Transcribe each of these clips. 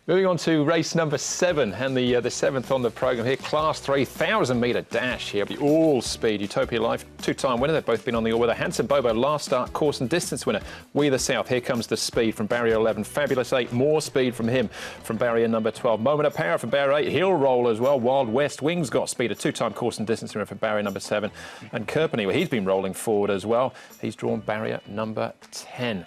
Moving on to race number 7 and the 7th on the programme here. Class 3 1,000-metre dash here. The all speed Utopia Life, 2-time winner. They've both been on the all with a Handsome Bobo, last start course and distance winner. We the South. Here comes the speed from barrier 11. Fabulous 8. More speed from him from barrier number 12. Moment of Power from barrier 8. He'll roll as well. Wild West Wings got speed. A 2-time course and distance winner from barrier number 7. And Kerpenny, well, he's been rolling forward as well. He's drawn barrier number 10.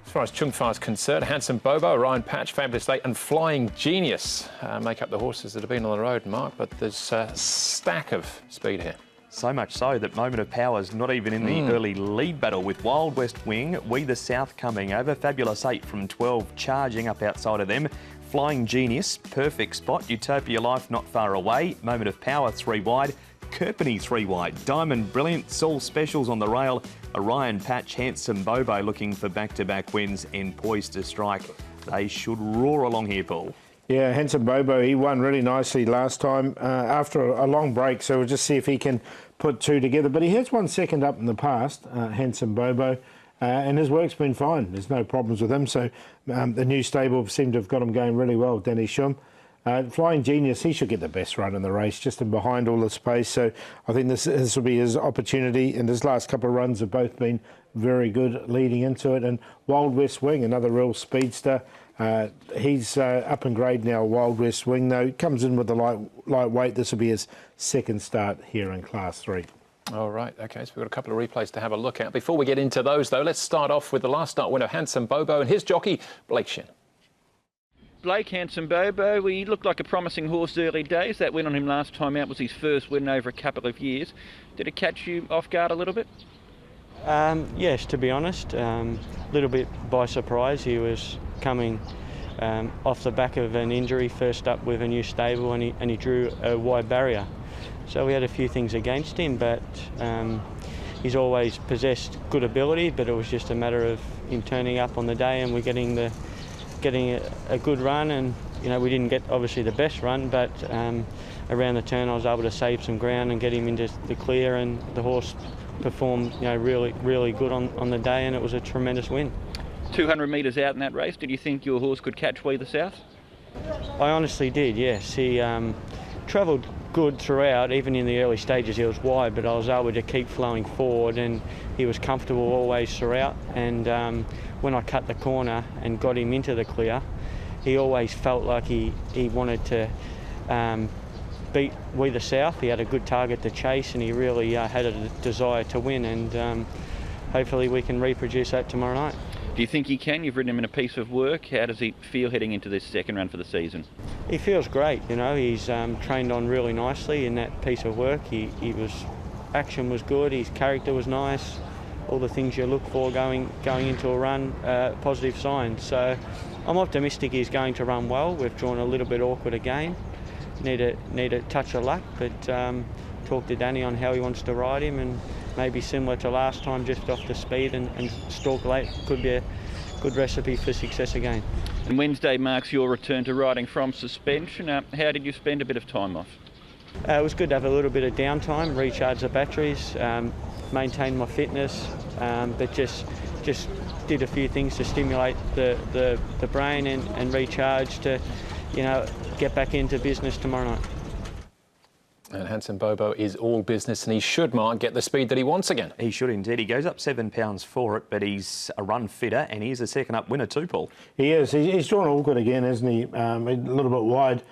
As far as Chung Fa is concerned, Handsome Bobo, Ryan Patch, Fabulous 8 and Flying Genius make up the horses that have been on the road, Mark, but there's a stack of speed here. So much so that Moment of Power is not even in the early lead battle, with Wild West Wing, We the South coming over, Fabulous 8 from 12 charging up outside of them, Flying Genius, perfect spot, Utopia Life not far away, Moment of Power 3 wide, Kerpenny 3 wide, Diamond Brilliant, Saul Specials on the rail, Orion Patch, Handsome Bobo looking for back-to-back wins and poised to strike. They should roar along here, Paul. Yeah, Handsome Bobo, he won really nicely last time after a long break, so we'll just see if he can put two together. But he has won second up in the past, Handsome Bobo, and his work's been fine. There's no problems with him, so the new stable seem to have got him going really well, Danny Shum. Flying Genius, he should get the best run in the race, just in behind all the space. So I think this will be his opportunity. And his last couple of runs have both been very good leading into it. And Wild West Wing, another real speedster. He's up in grade now, Wild West Wing, though. Comes in with the lightweight. This will be his second start here in Class 3. All right, OK, so we've got a couple of replays to have a look at. Before we get into those, though, let's start off with the last start winner, Handsome Bobo, and his jockey, Blake Shin. Blake, Handsome Bobo, he looked like a promising horse early days. That win on him last time out was his first win over a couple of years. Did it catch you off guard a little bit? Yes, to be honest, a little bit by surprise. He was coming off the back of an injury, first up with a new stable, and he drew a wide barrier. So we had a few things against him, but he's always possessed good ability, but it was just a matter of him turning up on the day and we're getting a good run. And you know, we didn't get obviously the best run, but around the turn I was able to save some ground and get him into the clear, and the horse performed, you know, really good on the day, and it was a tremendous win. 200 metres out in that race, did you think your horse could catch We the South? I honestly did, yes. He travelled good throughout. Even in the early stages he was wide, but I was able to keep flowing forward, and he was comfortable always throughout. And when I cut the corner and got him into the clear, he always felt like he wanted to beat We the South. He had a good target to chase, and he really had a desire to win, and hopefully we can reproduce that tomorrow night. Do you think he can? You've ridden him in a piece of work. How does he feel heading into this second run for the season? He feels great, you know. He's trained on really nicely in that piece of work. Action was good, his character was nice, all the things you look for going into a run, positive signs. So I'm optimistic he's going to run well. We've drawn a little bit awkward again. Need a touch of luck, but talk to Danny on how he wants to ride him, and maybe similar to last time, just off the speed and stalk late could be a good recipe for success again. And Wednesday marks your return to riding from suspension. How did you spend a bit of time off? It was good to have a little bit of downtime, recharge the batteries, maintain my fitness, but just did a few things to stimulate the brain and recharge to, you know, get back into business tomorrow night. And Handsome Bobo is all business, and he should, Mark, get the speed that he wants again. He should indeed. He goes up £7 for it, but he's a run fitter, and he's a second up winner too, Paul. He is. He's drawn all good again, isn't he? A little bit wide.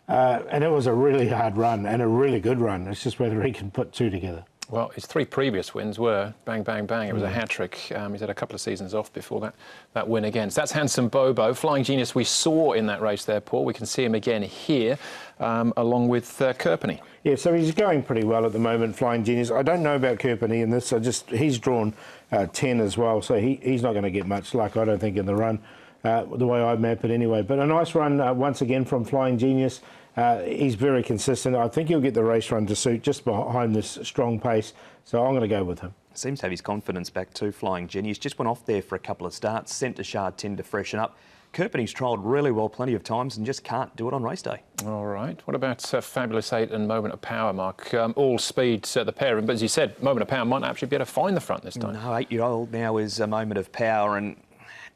And it was a really hard run and a really good run. It's just whether he can put two together. Well, his 3 previous wins were bang, bang, bang. It was a hat-trick. He's had a couple of seasons off before that win again. So that's Handsome Bobo. Flying Genius we saw in that race there, Paul. We can see him again here, along with Kerpenny. Yeah, so he's going pretty well at the moment, Flying Genius. I don't know about Kerpenny in this. He's drawn 10 as well, so he's not going to get much luck, I don't think, in the run, the way I map it anyway. But a nice run once again from Flying Genius. He's very consistent. I think he'll get the race run to suit just behind this strong pace, so I'm going to go with him. Seems to have his confidence back too, Flying Genius. Just went off there for a couple of starts, sent to Shard 10 to freshen up. Kerpenny's trialled really well plenty of times and just can't do it on race day. All right. What about Fabulous 8 and Moment of Power, Mark? All speed the pair, but as you said, Moment of Power might actually be able to find the front this time. No, 8-year-old now is a Moment of Power, and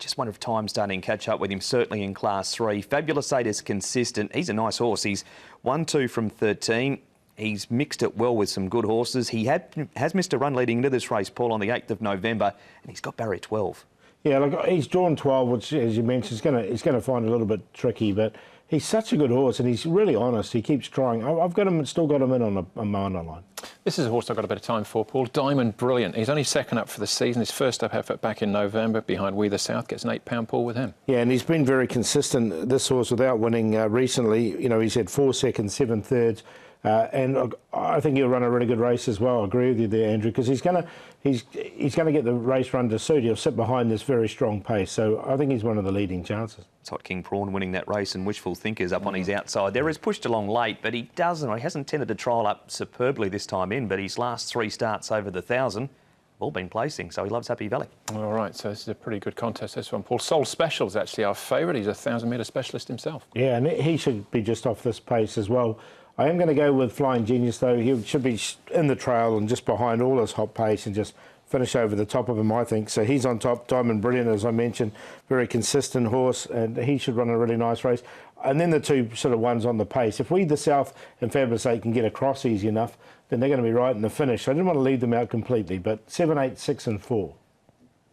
Just wonder if time's starting to catch up with him, certainly in Class 3. Fabulous 8 is consistent. He's a nice horse. He's 1-2 from 13. He's mixed it well with some good horses. He has missed a run leading into this race, Paul, on the 8th of November, and he's got barrier 12. Yeah, look, he's drawn 12, which, as you mentioned, he's going to find a little bit tricky, but he's such a good horse, and he's really honest. He keeps trying. I've still got him in on a minor line. This is a horse I've got a bit of time for, Paul. Diamond Brilliant. He's only second up for the season. His first up effort back in November behind We the South gets an £8 pull with him. Yeah, and he's been very consistent, this horse, without winning recently. You know, he's had 4 seconds, 7 thirds. And I think he'll run a really good race as well. I agree with you there, Andrew, because he's going to get the race run to suit. He'll sit behind this very strong pace. So I think he's one of the leading chances. It's Hot King Prawn winning that race, and Wishful Thinkers up on his outside. There is pushed along late, but he hasn't tended to trial up superbly this time in, but his last 3 starts over the 1,000 all been placing, so he loves Happy Valley. All right, so this is a pretty good contest, this one, Paul. Soul Special's actually our favourite. He's a 1,000-metre specialist himself. Yeah, and he should be just off this pace as well. I am going to go with Flying Genius, though. He should be in the trail and just behind all his hot pace and just finish over the top of him, I think. So he's on top. Diamond Brilliant, as I mentioned, very consistent horse, and he should run a really nice race. And then the two sort of ones on the pace. If We the South and Fabulous 8 can get across easy enough, then they're going to be right in the finish. So I didn't want to leave them out completely, but 7, 8, 6 and 4.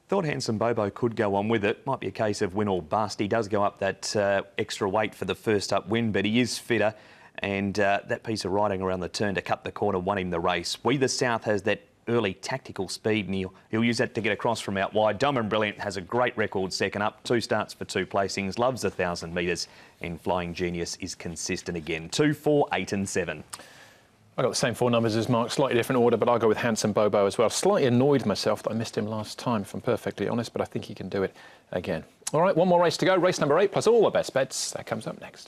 Thought Handsome Bobo could go on with it. Might be a case of win or bust. He does go up that extra weight for the first up win, but he is fitter. And that piece of riding around the turn to cut the corner won him the race. We the South has that early tactical speed, and he'll use that to get across from out wide. Diamond Brilliant has a great record second up. 2 starts for 2 placings. Loves the 1,000 metres. And Flying Genius is consistent again. 2, 4, 8 and 7. I got the same 4 numbers as Mark, slightly different order, but I'll go with Handsome Bobo as well. Slightly annoyed myself that I missed him last time, if I'm perfectly honest, but I think he can do it again. All right, one more race to go. Race number 8 plus all the best bets. That comes up next.